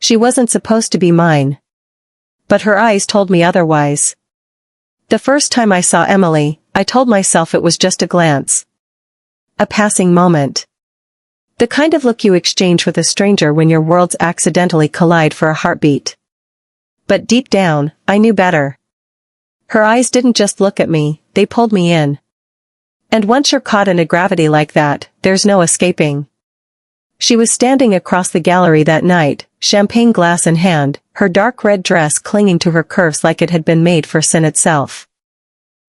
She wasn't supposed to be mine. But her eyes told me otherwise. The first time I saw Emily, I told myself it was just a glance. A passing moment. The kind of look you exchange with a stranger when your worlds accidentally collide for a heartbeat. But deep down, I knew better. Her eyes didn't just look at me, they pulled me in. And once you're caught in a gravity like that, there's no escaping. She was standing across the gallery that night, champagne glass in hand, her dark red dress clinging to her curves like it had been made for sin itself.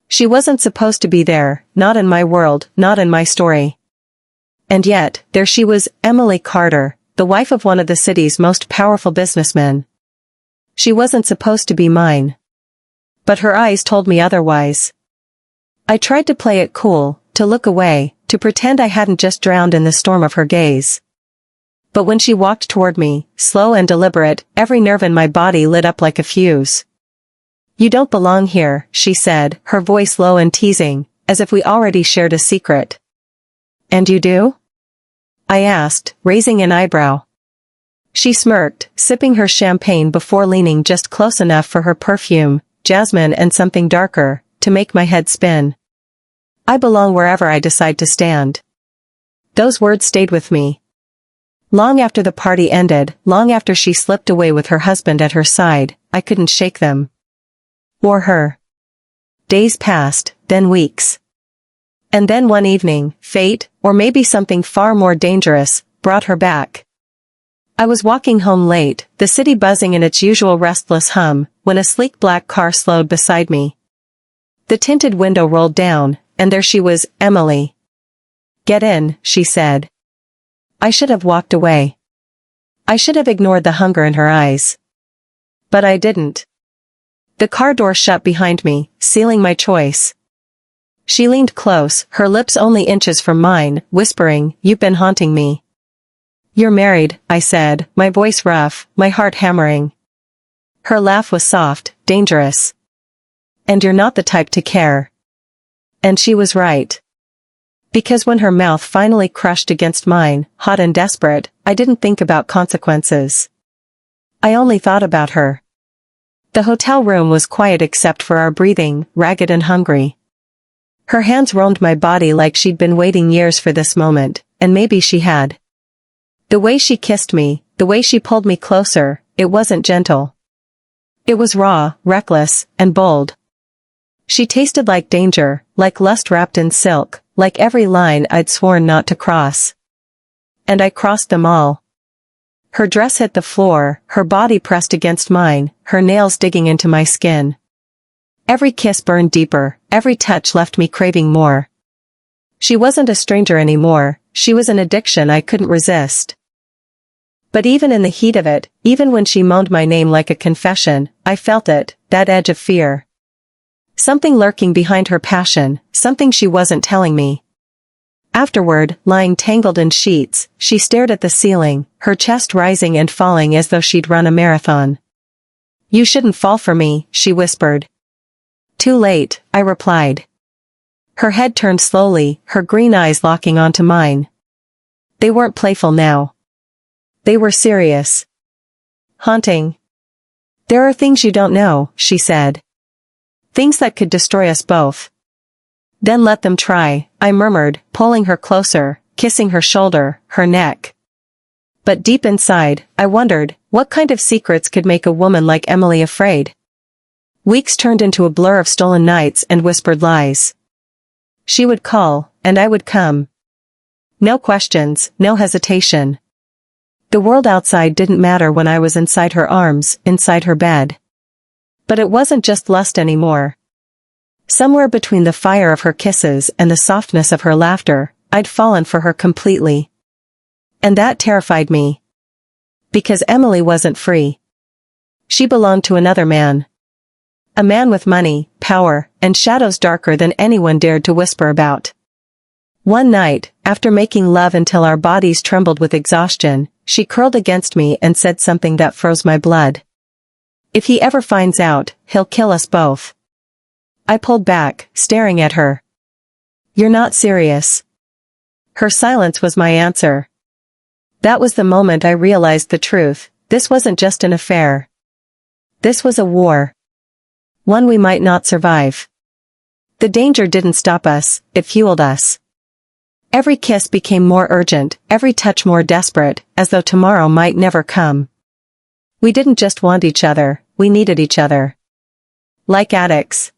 She wasn't supposed to be there, not in my world, not in my story. And yet, there she was, Emily Carter, the wife of one of the city's most powerful businessmen. She wasn't supposed to be mine. But her eyes told me otherwise. I tried to play it cool, to look away, to pretend I hadn't just drowned in the storm of her gaze. But when she walked toward me, slow and deliberate, every nerve in my body lit up like a fuse. "You don't belong here," she said, her voice low and teasing, as if we already shared a secret. "And you do?" I asked, raising an eyebrow. She smirked, sipping her champagne before leaning just close enough for her perfume, jasmine and something darker, to make my head spin. "I belong wherever I decide to stand." Those words stayed with me. Long after the party ended, long after she slipped away with her husband at her side, I couldn't shake them. Or her. Days passed, then weeks. And then one evening, fate, or maybe something far more dangerous, brought her back. I was walking home late, the city buzzing in its usual restless hum, when a sleek black car slowed beside me. The tinted window rolled down, and there she was, Emily. "Get in," she said. I should have walked away. I should have ignored the hunger in her eyes. But I didn't. The car door shut behind me, sealing my choice. She leaned close, her lips only inches from mine, whispering, "You've been haunting me." "You're married," I said, my voice rough, my heart hammering. Her laugh was soft, dangerous. "And you're not the type to care." And she was right. Because when her mouth finally crushed against mine, hot and desperate, I didn't think about consequences. I only thought about her. The hotel room was quiet except for our breathing, ragged and hungry. Her hands roamed my body like she'd been waiting years for this moment, and maybe she had. The way she kissed me, the way she pulled me closer, it wasn't gentle. It was raw, reckless, and bold. She tasted like danger, like lust wrapped in silk, like every line I'd sworn not to cross. And I crossed them all. Her dress hit the floor, her body pressed against mine, her nails digging into my skin. Every kiss burned deeper, every touch left me craving more. She wasn't a stranger anymore, she was an addiction I couldn't resist. But even in the heat of it, even when she moaned my name like a confession, I felt it, that edge of fear. Something lurking behind her passion, something she wasn't telling me. Afterward, lying tangled in sheets, she stared at the ceiling, her chest rising and falling as though she'd run a marathon. "You shouldn't fall for me," she whispered. "Too late," I replied. Her head turned slowly, her green eyes locking onto mine. They weren't playful now. They were serious. Haunting. "There are things you don't know," she said. "Things that could destroy us both." "Then let them try," I murmured, pulling her closer, kissing her shoulder, her neck. But deep inside, I wondered, what kind of secrets could make a woman like Emily afraid? Weeks turned into a blur of stolen nights and whispered lies. She would call, and I would come. No questions, no hesitation. The world outside didn't matter when I was inside her arms, inside her bed. But it wasn't just lust anymore. Somewhere between the fire of her kisses and the softness of her laughter, I'd fallen for her completely. And that terrified me. Because Emily wasn't free. She belonged to another man. A man with money, power, and shadows darker than anyone dared to whisper about. One night, after making love until our bodies trembled with exhaustion, she curled against me and said something that froze my blood. "If he ever finds out, he'll kill us both." I pulled back, staring at her. "You're not serious." Her silence was my answer. That was the moment I realized the truth. This wasn't just an affair. This was a war. One we might not survive. The danger didn't stop us, it fueled us. Every kiss became more urgent, every touch more desperate, as though tomorrow might never come. We didn't just want each other, we needed each other. Like addicts.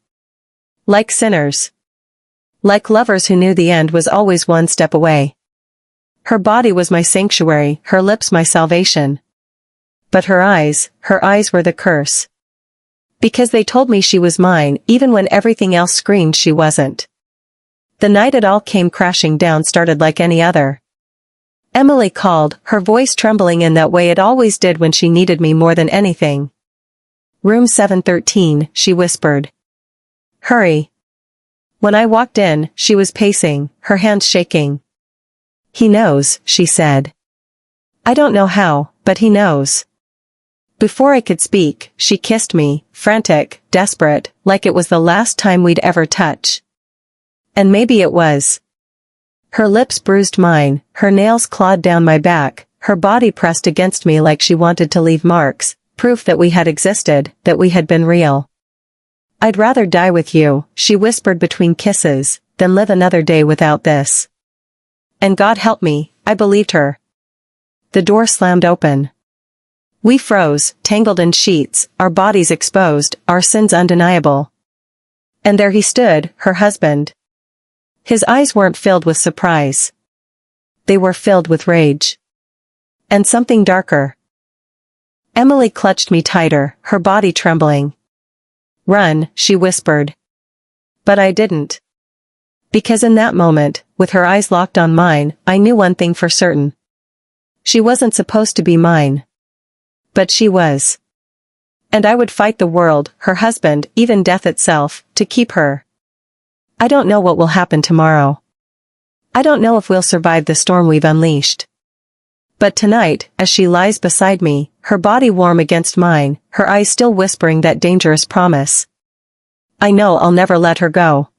Like sinners. Like lovers who knew the end was always one step away. Her body was my sanctuary, her lips my salvation. But her eyes were the curse. Because they told me she was mine, even when everything else screamed she wasn't. The night it all came crashing down started like any other. Emily called, her voice trembling in that way it always did when she needed me more than anything. Room 713, she whispered. Hurry. When I walked in, she was pacing, her hands shaking. He knows, she said. I don't know how, but he knows. Before I could speak, she kissed me, frantic, desperate, like it was the last time we'd ever touch. And maybe it was. Her lips bruised mine, her nails clawed down my back, her body pressed against me like she wanted to leave marks, proof that we had existed, that we had been real. I'd rather die with you, she whispered between kisses, than live another day without this. And God help me, I believed her. The door slammed open. We froze, tangled in sheets, our bodies exposed, our sins undeniable. And there he stood, her husband. His eyes weren't filled with surprise. They were filled with rage. And something darker. Emily clutched me tighter, her body trembling. Run, she whispered. But I didn't. Because in that moment, with her eyes locked on mine, I knew one thing for certain. She wasn't supposed to be mine. But she was. And I would fight the world, her husband, even death itself, to keep her. I don't know what will happen tomorrow. I don't know if we'll survive the storm we've unleashed. But tonight, as she lies beside me, her body warm against mine, her eyes still whispering that dangerous promise, I know I'll never let her go.